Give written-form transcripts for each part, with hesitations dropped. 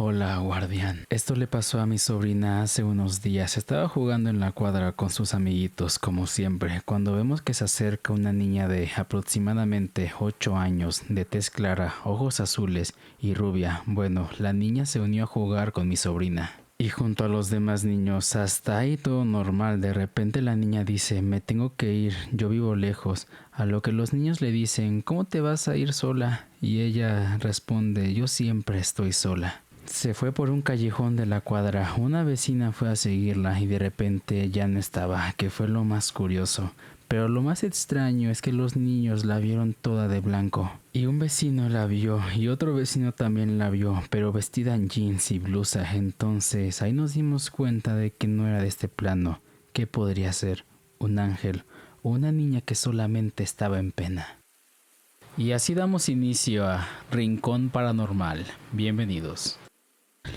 Hola, guardián. Esto le pasó a mi sobrina hace unos días. Estaba jugando en la cuadra con sus amiguitos, como siempre, cuando vemos que se acerca una niña de aproximadamente 8 años, de tez clara, ojos azules y rubia. Bueno, la niña se unió a jugar con mi sobrina. Y junto a los demás niños, hasta ahí todo normal. De repente la niña dice, me tengo que ir, yo vivo lejos. A lo que los niños le dicen, ¿cómo te vas a ir sola? Y ella responde, yo siempre estoy sola. Se fue por un callejón de la cuadra. Una vecina fue a seguirla y de repente ya no estaba, que fue lo más curioso. Pero lo más extraño es que los niños la vieron toda de blanco. Y un vecino la vio y otro vecino también la vio, pero vestida en jeans y blusa. Entonces ahí nos dimos cuenta de que no era de este plano. ¿Qué podría ser? ¿Un ángel? ¿O una niña que solamente estaba en pena? Y así damos inicio a Rincón Paranormal. Bienvenidos.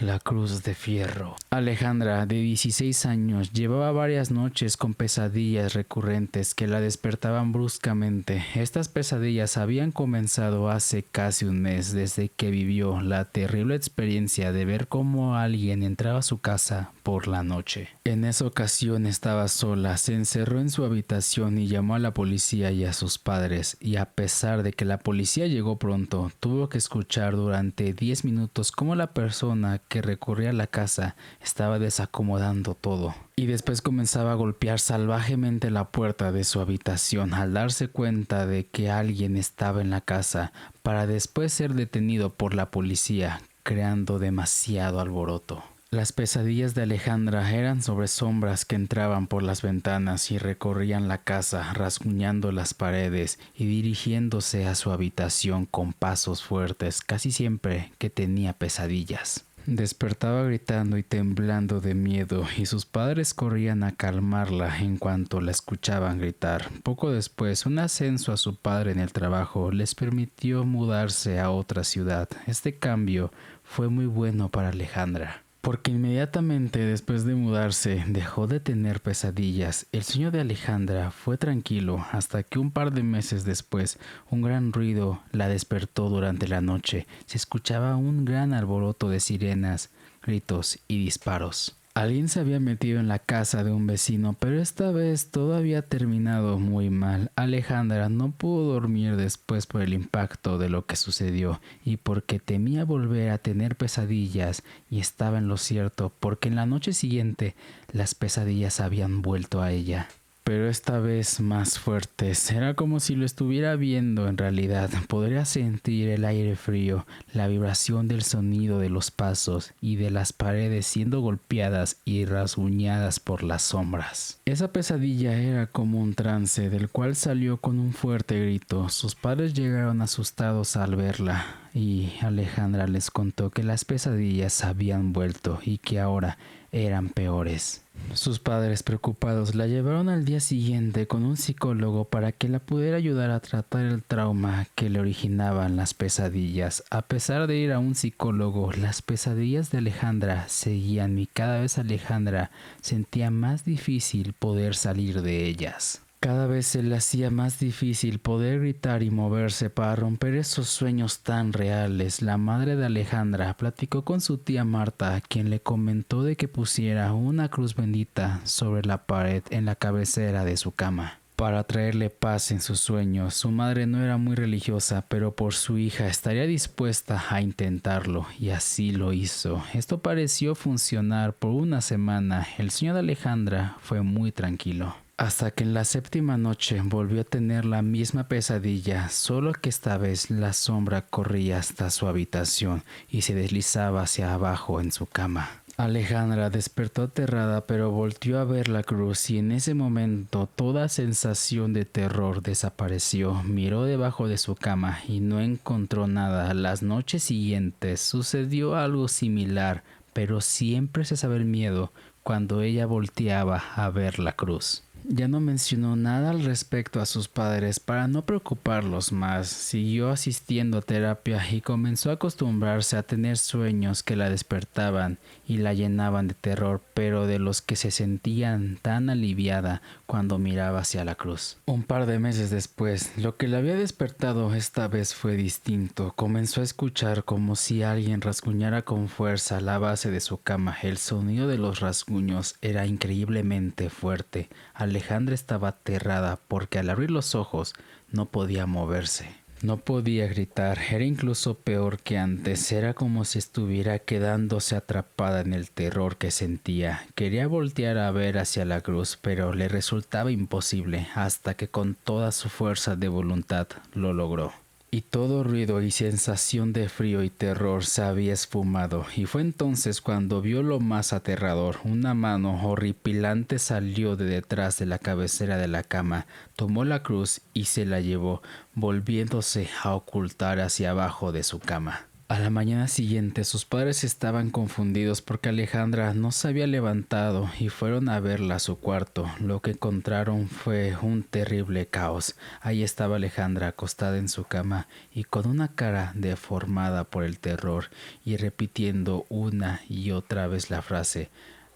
La Cruz de Fierro. Alejandra, de 16 años, llevaba varias noches con pesadillas recurrentes que la despertaban bruscamente. Estas pesadillas habían comenzado hace casi un mes, desde que vivió la terrible experiencia de ver cómo alguien entraba a su casa por la noche. En esa ocasión estaba sola, se encerró en su habitación y llamó a la policía y a sus padres, y a pesar de que la policía llegó pronto, tuvo que escuchar durante 10 minutos cómo la persona que recurría a la casa estaba desacomodando todo. Y después comenzaba a golpear salvajemente la puerta de su habitación al darse cuenta de que alguien estaba en la casa, para después ser detenido por la policía, creando demasiado alboroto. Las pesadillas de Alejandra eran sobre sombras que entraban por las ventanas y recorrían la casa, rasguñando las paredes y dirigiéndose a su habitación con pasos fuertes, casi siempre que tenía pesadillas. Despertaba gritando y temblando de miedo, y sus padres corrían a calmarla en cuanto la escuchaban gritar. Poco después, un ascenso a su padre en el trabajo les permitió mudarse a otra ciudad. Este cambio fue muy bueno para Alejandra, porque inmediatamente después de mudarse dejó de tener pesadillas. El sueño de Alejandra fue tranquilo hasta que un par de meses después un gran ruido la despertó durante la noche. Se escuchaba un gran alboroto de sirenas, gritos y disparos. Alguien se había metido en la casa de un vecino, pero esta vez todo había terminado muy mal. Alejandra no pudo dormir después por el impacto de lo que sucedió y porque temía volver a tener pesadillas, y estaba en lo cierto, porque en la noche siguiente las pesadillas habían vuelto a ella. Pero esta vez más fuertes. Era como si lo estuviera viendo en realidad. Podría sentir el aire frío, la vibración del sonido de los pasos y de las paredes siendo golpeadas y rasguñadas por las sombras. Esa pesadilla era como un trance del cual salió con un fuerte grito. Sus padres llegaron asustados al verla y Alejandra les contó que las pesadillas habían vuelto y que ahora eran peores. Sus padres, preocupados, la llevaron al día siguiente con un psicólogo para que la pudiera ayudar a tratar el trauma que le originaban las pesadillas. A pesar de ir a un psicólogo, las pesadillas de Alejandra seguían y cada vez Alejandra sentía más difícil poder salir de ellas. Cada vez se le hacía más difícil poder gritar y moverse para romper esos sueños tan reales. La madre de Alejandra platicó con su tía Marta, quien le comentó de que pusiera una cruz bendita sobre la pared en la cabecera de su cama, para traerle paz en sus sueños. Su madre no era muy religiosa, pero por su hija estaría dispuesta a intentarlo, y así lo hizo. Esto pareció funcionar por una semana. El sueño de Alejandra fue muy tranquilo, hasta que en la séptima noche volvió a tener la misma pesadilla, solo que esta vez la sombra corría hasta su habitación y se deslizaba hacia abajo en su cama. Alejandra despertó aterrada, pero volteó a ver la cruz y en ese momento toda sensación de terror desapareció. Miró debajo de su cama y no encontró nada. Las noches siguientes sucedió algo similar, pero siempre se sabe el miedo cuando ella volteaba a ver la cruz. Ya no mencionó nada al respecto a sus padres para no preocuparlos más. Siguió asistiendo a terapia y comenzó a acostumbrarse a tener sueños que la despertaban y la llenaban de terror, pero de los que se sentían tan aliviada cuando miraba hacia la cruz. Un par de meses después, lo que la había despertado esta vez fue distinto. Comenzó a escuchar como si alguien rasguñara con fuerza la base de su cama. El sonido de los rasguños era increíblemente fuerte. Alejandra estaba aterrada porque al abrir los ojos no podía moverse. No podía gritar, era incluso peor que antes, era como si estuviera quedándose atrapada en el terror que sentía. Quería voltear a ver hacia la cruz, pero le resultaba imposible, hasta que con toda su fuerza de voluntad lo logró. Y todo ruido y sensación de frío y terror se había esfumado, y fue entonces cuando vio lo más aterrador. Una mano horripilante salió de detrás de la cabecera de la cama, tomó la cruz y se la llevó, volviéndose a ocultar hacia abajo de su cama. A la mañana siguiente sus padres estaban confundidos porque Alejandra no se había levantado y fueron a verla a su cuarto. Lo que encontraron fue un terrible caos. Ahí estaba Alejandra acostada en su cama y con una cara deformada por el terror y repitiendo una y otra vez la frase: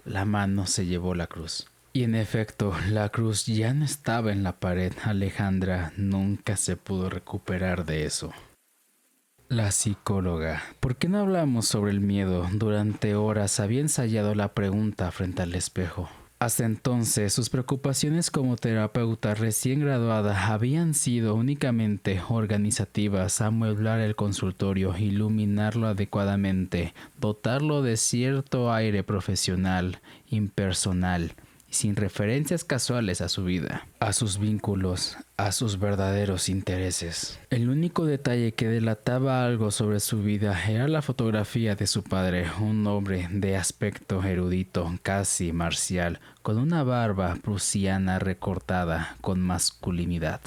"La mano se llevó la cruz". Y en efecto, la cruz ya no estaba en la pared. Alejandra nunca se pudo recuperar de eso. La psicóloga. ¿Por qué no hablamos sobre el miedo? Durante horas había ensayado la pregunta frente al espejo. Hasta entonces, sus preocupaciones como terapeuta recién graduada habían sido únicamente organizativas: amueblar el consultorio, iluminarlo adecuadamente, dotarlo de cierto aire profesional, impersonal, sin referencias casuales a su vida, a sus vínculos, a sus verdaderos intereses. El único detalle que delataba algo sobre su vida era la fotografía de su padre, un hombre de aspecto erudito, casi marcial, con una barba prusiana recortada con masculinidad.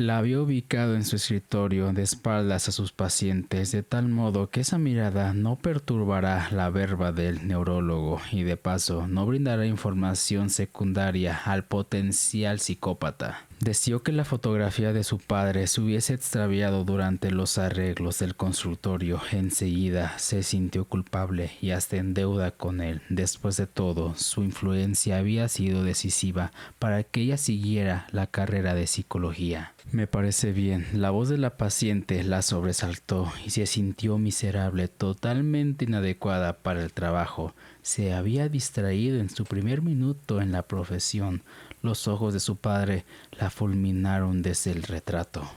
La había ubicado en su escritorio de espaldas a sus pacientes, de tal modo que esa mirada no perturbará la verba del neurólogo y de paso no brindará información secundaria al potencial psicópata. Deseó que la fotografía de su padre se hubiese extraviado durante los arreglos del consultorio. Enseguida se sintió culpable y hasta en deuda con él. Después de todo, su influencia había sido decisiva para que ella siguiera la carrera de psicología. Me parece bien. La voz de la paciente la sobresaltó y se sintió miserable, totalmente inadecuada para el trabajo. Se había distraído en su primer minuto en la profesión. Los ojos de su padre la fulminaron desde el retrato.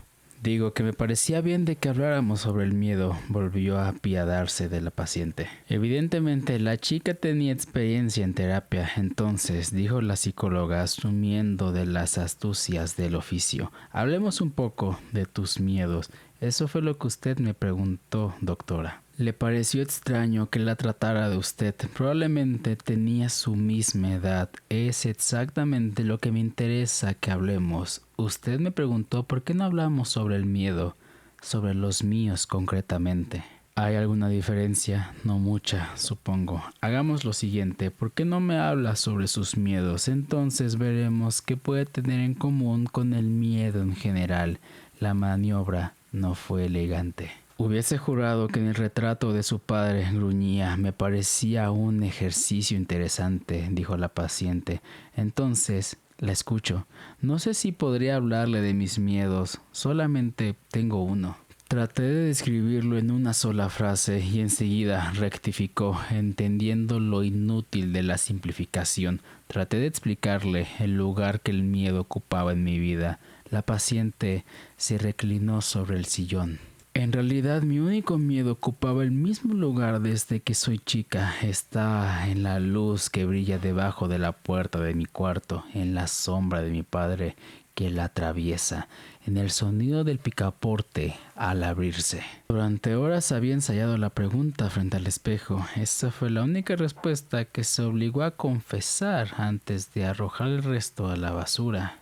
Digo que me parecía bien de que habláramos sobre el miedo. Volvió a apiadarse de la paciente. Evidentemente la chica tenía experiencia en terapia. Entonces, dijo la psicóloga, asumiendo de las astucias del oficio: hablemos un poco de tus miedos. Eso fue lo que usted me preguntó, doctora. Le pareció extraño que la tratara de usted. Probablemente tenía su misma edad. Es exactamente lo que me interesa que hablemos. Usted me preguntó por qué no hablamos sobre el miedo, sobre los míos concretamente. ¿Hay alguna diferencia? No mucha, supongo. Hagamos lo siguiente: ¿por qué no me habla sobre sus miedos? Entonces veremos qué puede tener en común con el miedo en general. La maniobra no fue elegante. Hubiese jurado que en el retrato de su padre gruñía. Me parecía un ejercicio interesante, dijo la paciente. Entonces, la escucho. No sé si podría hablarle de mis miedos. Solamente tengo uno. Traté de describirlo en una sola frase y enseguida rectificó, entendiendo lo inútil de la simplificación. Traté de explicarle el lugar que el miedo ocupaba en mi vida. La paciente se reclinó sobre el sillón. En realidad, mi único miedo ocupaba el mismo lugar desde que soy chica. Está en la luz que brilla debajo de la puerta de mi cuarto, en la sombra de mi padre que la atraviesa, en el sonido del picaporte al abrirse. Durante horas había ensayado la pregunta frente al espejo. Esa fue la única respuesta que se obligó a confesar antes de arrojar el resto a la basura.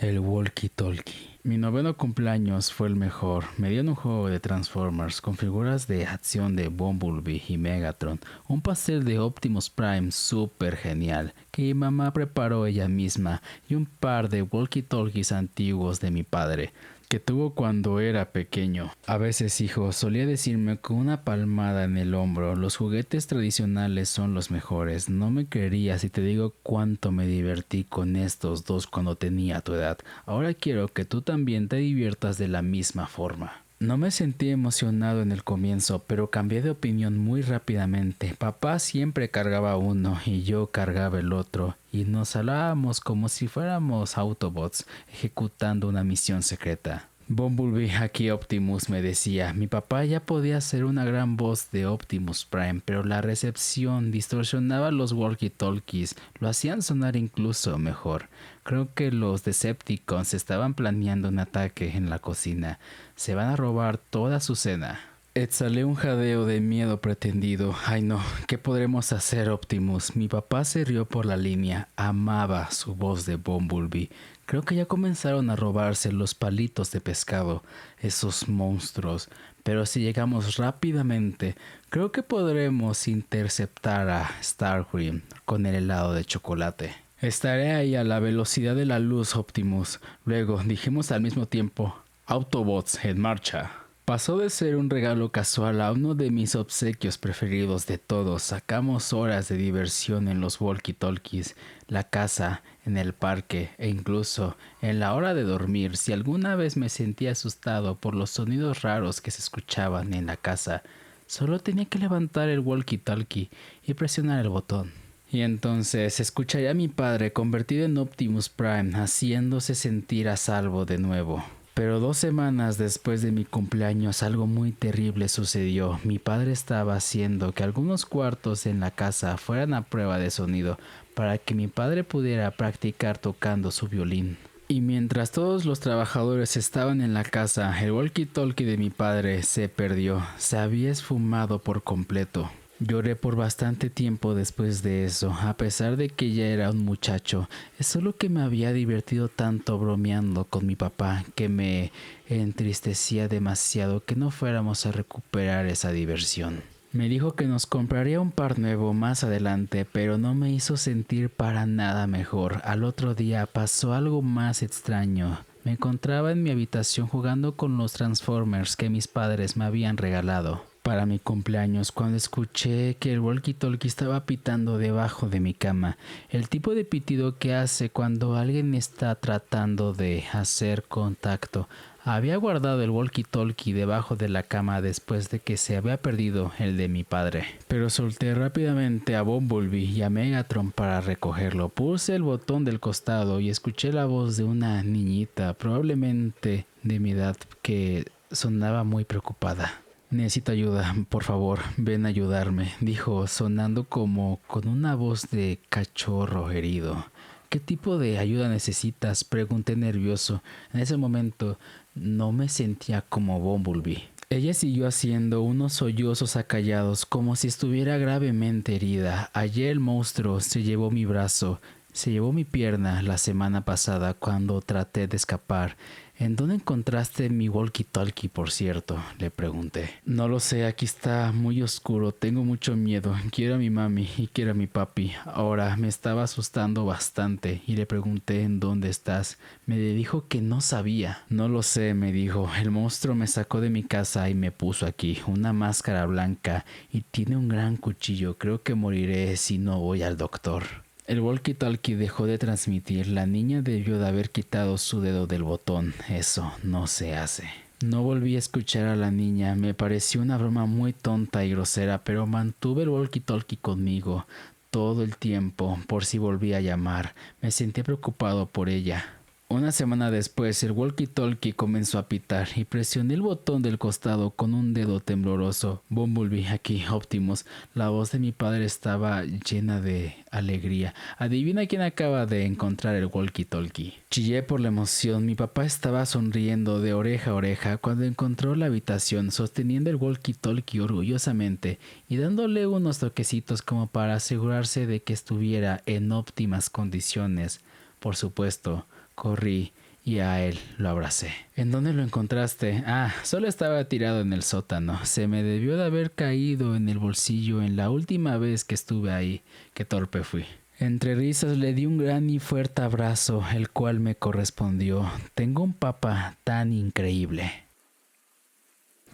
El walkie-talkie. Mi noveno cumpleaños fue el mejor. Me dieron un juego de Transformers con figuras de acción de Bumblebee y Megatron, un pastel de Optimus Prime súper genial que mi mamá preparó ella misma y un par de walkie-talkies antiguos de mi padre que tuvo cuando era pequeño. A veces, hijo, solía decirme con una palmada en el hombro, los juguetes tradicionales son los mejores. No me creerías si te digo cuánto me divertí con estos dos cuando tenía tu edad. Ahora quiero que tú también te diviertas de la misma forma. No me sentí emocionado en el comienzo, pero cambié de opinión muy rápidamente. Papá siempre cargaba uno y yo cargaba el otro, y nos hablábamos como si fuéramos Autobots ejecutando una misión secreta. Bumblebee, aquí Optimus, me decía. Mi papá ya podía hacer una gran voz de Optimus Prime, pero la recepción distorsionaba los walkie-talkies, lo hacían sonar incluso mejor. Creo que los Decepticons estaban planeando un ataque en la cocina. Se van a robar toda su cena. Exhalé un jadeo de miedo pretendido. Ay no, ¿qué podremos hacer, Optimus? Mi papá se rió por la línea. Amaba su voz de Bumblebee. Creo que ya comenzaron a robarse los palitos de pescado, esos monstruos. Pero si llegamos rápidamente, creo que podremos interceptar a Starscream con el helado de chocolate. Estaré ahí a la velocidad de la luz, Optimus. Luego dijimos al mismo tiempo, Autobots en marcha. Pasó de ser un regalo casual a uno de mis obsequios preferidos de todos. Sacamos horas de diversión en los walkie-talkies, la casa, en el parque e incluso en la hora de dormir. Si alguna vez me sentí asustado por los sonidos raros que se escuchaban en la casa, solo tenía que levantar el walkie-talkie y presionar el botón. Y entonces escucharía a mi padre convertido en Optimus Prime, haciéndose sentir a salvo de nuevo. Pero 2 semanas después de mi cumpleaños algo muy terrible sucedió. Mi padre estaba haciendo que algunos cuartos en la casa fueran a prueba de sonido para que mi padre pudiera practicar tocando su violín. Y mientras todos los trabajadores estaban en la casa, el walkie-talkie de mi padre se perdió. Se había esfumado por completo. Lloré por bastante tiempo después de eso, a pesar de que ya era un muchacho. Es solo que me había divertido tanto bromeando con mi papá que me entristecía demasiado que no fuéramos a recuperar esa diversión. Me dijo que nos compraría un par nuevo más adelante, pero no me hizo sentir para nada mejor. Al otro día pasó algo más extraño. Me encontraba en mi habitación jugando con los Transformers que mis padres me habían regalado para mi cumpleaños cuando escuché que el walkie-talkie estaba pitando debajo de mi cama. El tipo de pitido que hace cuando alguien está tratando de hacer contacto. Había guardado el walkie-talkie debajo de la cama después de que se había perdido el de mi padre. Pero solté rápidamente a Bumblebee y a Megatron para recogerlo. Puse el botón del costado y escuché la voz de una niñita, probablemente de mi edad, que sonaba muy preocupada. Necesito ayuda, por favor, ven a ayudarme, dijo, sonando como con una voz de cachorro herido. ¿Qué tipo de ayuda necesitas?, pregunté nervioso. En ese momento no me sentía como Bumblebee. Ella siguió haciendo unos sollozos acallados como si estuviera gravemente herida. Ayer el monstruo se llevó mi brazo, se llevó mi pierna la semana pasada cuando traté de escapar. ¿En dónde encontraste mi walkie-talkie, por cierto?, le pregunté. No lo sé, aquí está muy oscuro, tengo mucho miedo. Quiero a mi mami y quiero a mi papi. Ahora me estaba asustando bastante y le pregunté en dónde estás. Me dijo que no sabía. No lo sé, me dijo. El monstruo me sacó de mi casa y me puso aquí, una máscara blanca y tiene un gran cuchillo. Creo que moriré si no voy al doctor. El walkie-talkie dejó de transmitir. La niña debió de haber quitado su dedo del botón. Eso no se hace. No volví a escuchar a la niña. Me pareció una broma muy tonta y grosera, pero mantuve el walkie-talkie conmigo todo el tiempo por si volvía a llamar. Me sentí preocupado por ella. Una semana después, el walkie-talkie comenzó a pitar y presioné el botón del costado con un dedo tembloroso. Bumblebee, aquí Optimus. La voz de mi padre estaba llena de alegría. Adivina quién acaba de encontrar el walkie-talkie. Chillé por la emoción. Mi papá estaba sonriendo de oreja a oreja cuando encontró la habitación, sosteniendo el walkie-talkie orgullosamente y dándole unos toquecitos como para asegurarse de que estuviera en óptimas condiciones. Por supuesto, corrí y a él lo abracé. ¿En dónde lo encontraste? Ah, solo estaba tirado en el sótano. Se me debió de haber caído en el bolsillo en la última vez que estuve ahí. Qué torpe fui. Entre risas le di un gran y fuerte abrazo, el cual me correspondió. Tengo un papá tan increíble.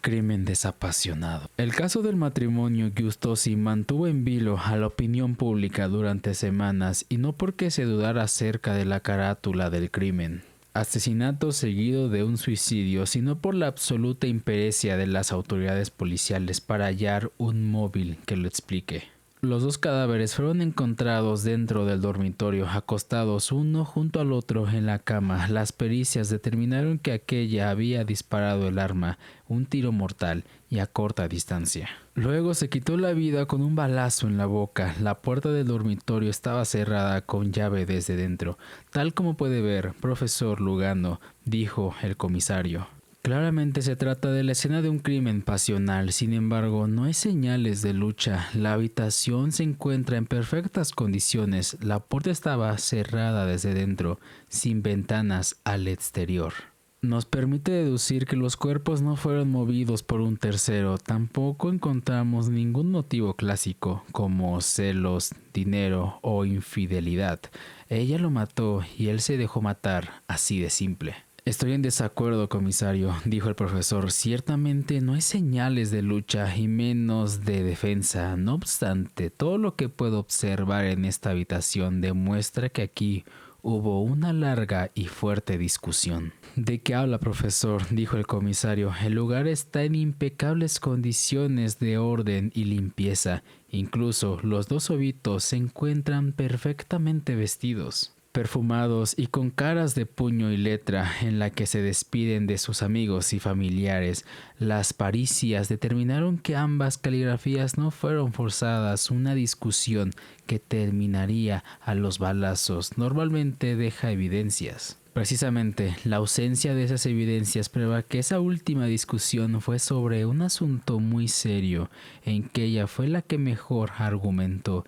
Crimen desapasionado. El caso del matrimonio Giustosi mantuvo en vilo a la opinión pública durante semanas, y no porque se dudara acerca de la carátula del crimen, asesinato seguido de un suicidio, sino por la absoluta impericia de las autoridades policiales para hallar un móvil que lo explique. Los dos cadáveres fueron encontrados dentro del dormitorio, acostados uno junto al otro en la cama. Las pericias determinaron que aquella había disparado el arma, un tiro mortal y a corta distancia. Luego se quitó la vida con un balazo en la boca. La puerta del dormitorio estaba cerrada con llave desde dentro. Tal como puede ver, profesor Lugano, dijo el comisario. Claramente se trata de la escena de un crimen pasional, sin embargo, no hay señales de lucha. La habitación se encuentra en perfectas condiciones, la puerta estaba cerrada desde dentro, sin ventanas al exterior. Nos permite deducir que los cuerpos no fueron movidos por un tercero. Tampoco encontramos ningún motivo clásico, como celos, dinero o infidelidad. Ella lo mató y él se dejó matar, así de simple. Estoy en desacuerdo, comisario, dijo el profesor. Ciertamente no hay señales de lucha y menos de defensa. No obstante, todo lo que puedo observar en esta habitación demuestra que aquí hubo una larga y fuerte discusión. ¿De qué habla, profesor?, dijo el comisario. El lugar está en impecables condiciones de orden y limpieza. Incluso los dos ovitos se encuentran perfectamente vestidos, perfumados y con caras de puño y letra en la que se despiden de sus amigos y familiares. Las pericias determinaron que ambas caligrafías no fueron forzadas. Una discusión que terminaría a los balazos normalmente deja evidencias. Precisamente, la ausencia de esas evidencias prueba que esa última discusión fue sobre un asunto muy serio, en que ella fue la que mejor argumentó.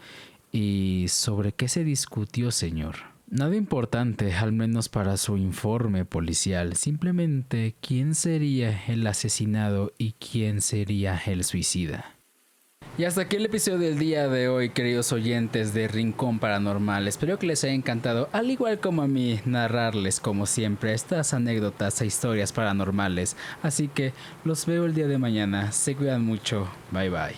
¿Y sobre qué se discutió, señor? Nada importante, al menos para su informe policial. Simplemente quién sería el asesinado y quién sería el suicida. Y hasta aquí el episodio del día de hoy, queridos oyentes de Rincón Paranormal. Espero que les haya encantado, al igual como a mí, narrarles como siempre estas anécdotas e historias paranormales. Así que los veo el día de mañana. Se cuidan mucho. Bye bye.